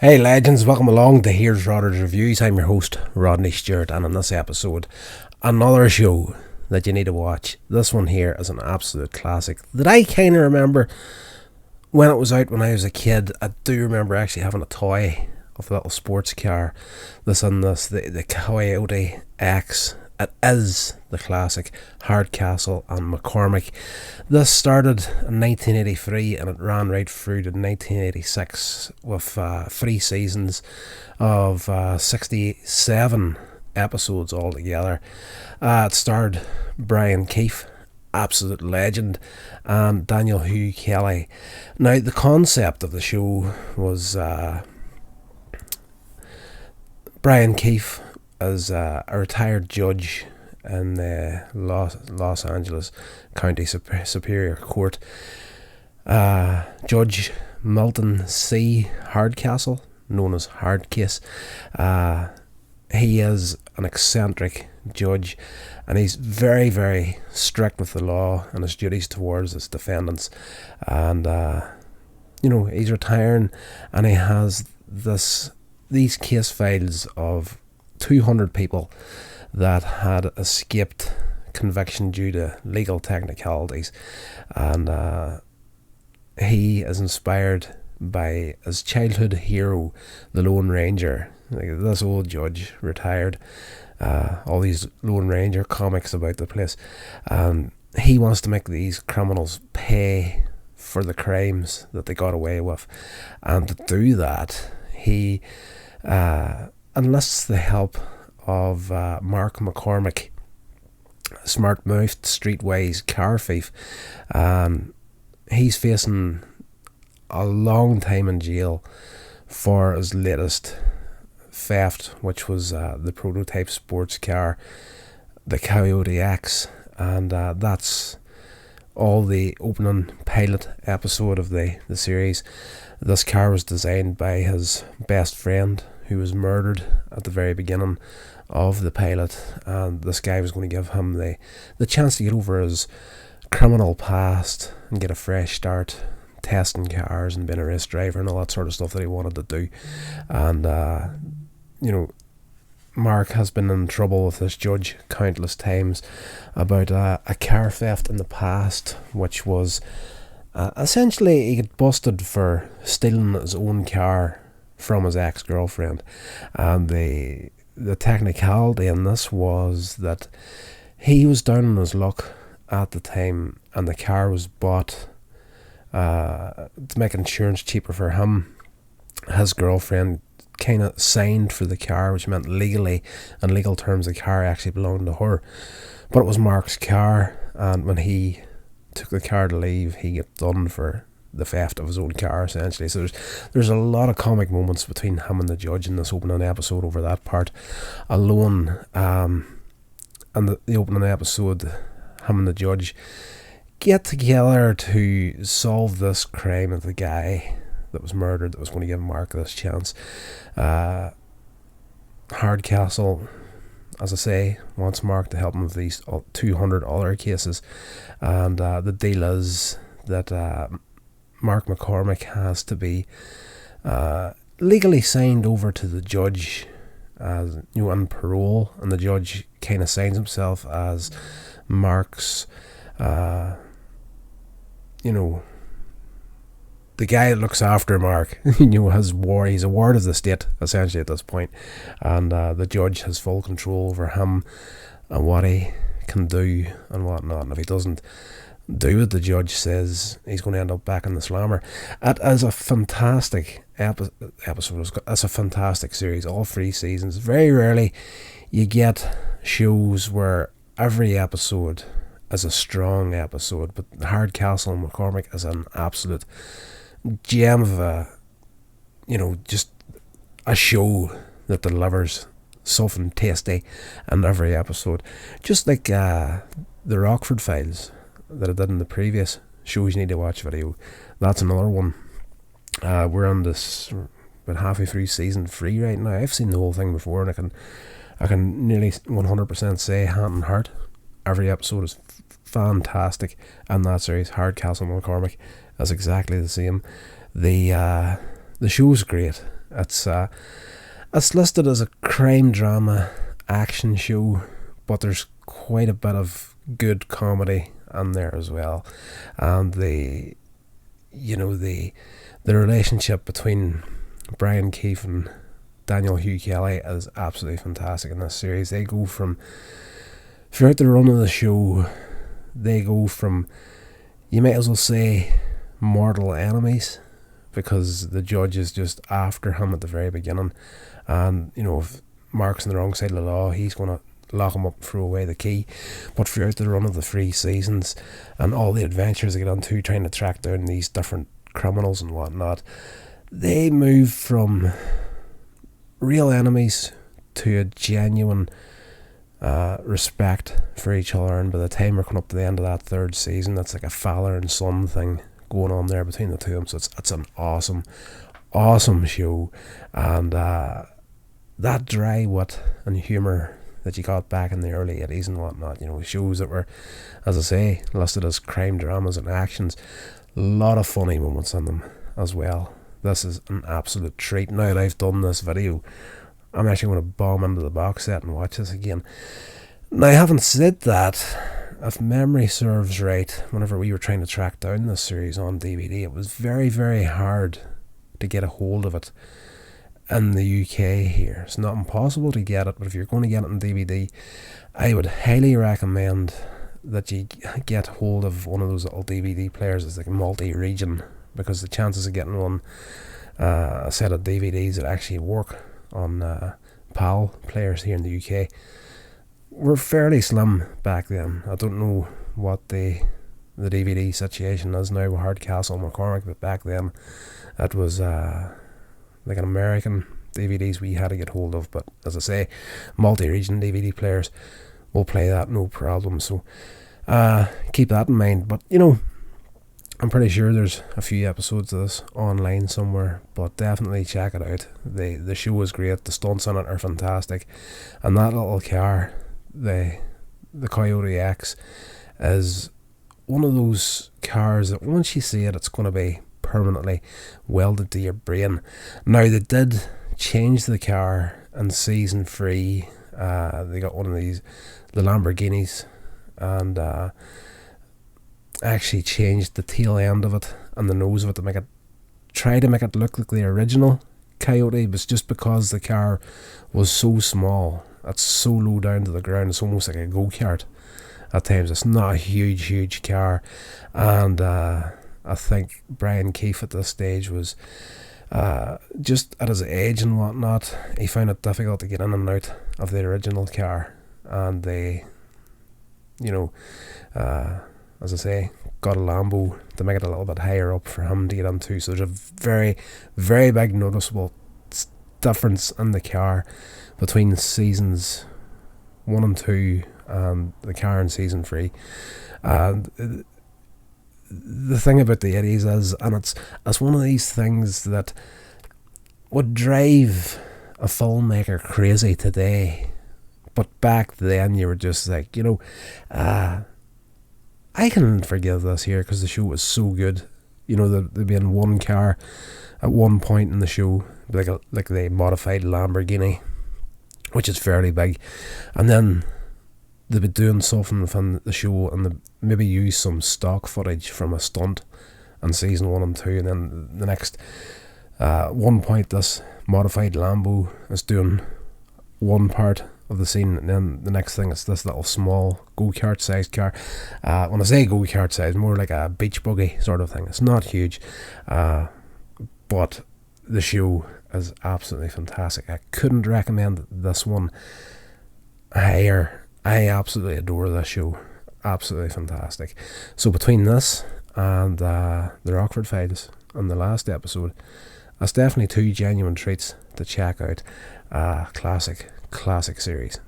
Hey legends, welcome along to Here's Rodder's Reviews. I'm your host, Rodney Stewart, and in this episode, another show that you need to watch. This one here is an absolute classic that I kind of remember when it was out when I was a kid. I do remember actually having a toy of a little sports car. The Coyote X. It is the classic Hardcastle and McCormick. This started in 1983 and it ran right through to 1986 with 3 seasons of 67 episodes altogether. It starred Brian Keefe, absolute legend, and Daniel Hugh Kelly. Now, the concept of the show was Brian Keefe as a retired judge in the Los Angeles County Superior Court. Judge Milton C. Hardcastle, known as Hardcase. He is an eccentric judge, and he's very, very strict with the law and his duties towards his defendants. And he's retiring, and he has these case files of 200 people that had escaped conviction due to legal technicalities, and he is inspired by his childhood hero, the Lone Ranger. Like, this old judge retired, all these Lone Ranger comics about the place, and he wants to make these criminals pay for the crimes that they got away with, and to do that he enlists the help of Mark McCormick, smart-mouthed, streetwise car thief. He's facing a long time in jail for his latest theft, which was the prototype sports car, the Coyote X, and that's all the opening pilot episode of the series. This car was designed by his best friend, who was murdered at the very beginning of the pilot, and this guy was going to give him the chance to get over his criminal past and get a fresh start testing cars and being a race driver and all that sort of stuff that he wanted to do. And Mark has been in trouble with this judge countless times about a car theft in the past, which was essentially he got busted for stealing his own car from his ex-girlfriend. And the technicality in this was that he was down on his luck at the time, and the car was bought to make insurance cheaper for him. His girlfriend kind of signed for the car, which meant legally, in legal terms, the car actually belonged to her, but it was Mark's car, and when he took the car to leave, he got done for the theft of his own car, essentially. So there's a lot of comic moments between him and the judge in this opening episode over that part alone. And the opening episode, him and the judge get together to solve this crime of the guy that was murdered, that was going to give Mark this chance. Hardcastle, as I say, wants Mark to help him with these 200 other cases, and the deal is that Mark McCormick has to be legally signed over to the judge as on parole, and the judge kind of signs himself as Mark's the guy that looks after Mark. He's a ward of the state essentially at this point, and the judge has full control over him and what he can do and what not, and if he doesn't do what the judge says, he's going to end up back in the slammer. It is a fantastic episode. It's a fantastic series, all 3 seasons. Very rarely you get shows where every episode is a strong episode, but Hardcastle and McCormick is an absolute gem of just a show that delivers something tasty in every episode. Just like the Rockford Files that I did in the previous shows you need to watch video. That's another one. We're on this about halfway through season 3 right now. I've seen the whole thing before, and I can nearly 100% say hand and heart every episode is fantastic, and that series Hardcastle and McCormick is exactly the same. The show's great. It's listed as a crime drama action show, but there's quite a bit of good comedy in there as well, and the relationship between Brian Keefe and Daniel Hugh Kelly is absolutely fantastic in this series. They go from, throughout the run of the show, they go from, you might as well say, mortal enemies, because the judge is just after him at the very beginning, and if Mark's on the wrong side of the law, he's going to lock him up and throw away the key. But throughout the run of the 3 seasons and all the adventures they get into trying to track down these different criminals and whatnot, they move from real enemies to a genuine respect for each other. And by the time we're coming up to the end of that 3rd season, it's like a father and son thing going on there between the two of them. So it's an awesome show, and that dry wit and humour that you got back in the early 80s and whatnot, shows that were, as I say, listed as crime dramas and actions, a lot of funny moments in them as well. This is an absolute treat. Now that I've done this video, I'm actually going to bomb into the box set and watch this again. Now, having said that, if memory serves right, whenever we were trying to track down this series on DVD, it was very, very hard to get a hold of it in the UK here. It's not impossible to get it, but if you're going to get it on DVD, I would highly recommend that you get hold of one of those little DVD players that's like multi-region, because the chances of getting one, a set of DVDs that actually work on PAL players here in the UK, were fairly slim back then. I don't know what the DVD situation is now with Hardcastle and McCormick, but back then it was like an American DVDs we had to get hold of. But as I say, multi-region DVD players will play that no problem, so keep that in mind. But I'm pretty sure there's a few episodes of this online somewhere, but definitely check it out. The show is great, the stunts on it are fantastic, and that little car, the Coyote X, is one of those cars that once you see it, it's going to be permanently welded to your brain. Now, they did change the car in season 3. They got one of these, the Lamborghinis, and actually changed the tail end of it and the nose of it to try to make it look like the original Coyote, but just because the car was so small, it's so low down to the ground, it's almost like a go-kart at times. It's not a huge car, and I think Brian Keefe at this stage was just at his age and whatnot, he found it difficult to get in and out of the original car, and they, as I say, got a Lambo to make it a little bit higher up for him to get into. So there's a very, very big noticeable difference in the car between seasons 1 and 2 and the car in season 3. And the thing about the 80s is, and it's one of these things that would drive a filmmaker crazy today, but back then you were just like, I can forgive this here because the show was so good. There'd be in one car at one point in the show, like the modified Lamborghini, which is fairly big, and then they'd be doing something from the show and they maybe use some stock footage from a stunt in season 1 and 2, and then the next one point this modified Lambo is doing one part of the scene, and then the next thing it's this little small go-kart sized car. When I say go-kart size, more like a beach buggy sort of thing. It's not huge, but the show is absolutely fantastic. I couldn't recommend this one higher. I absolutely adore this show. Absolutely fantastic. So between this and the Rockford Files and the last episode, that's definitely 2 genuine treats to check out. Classic series.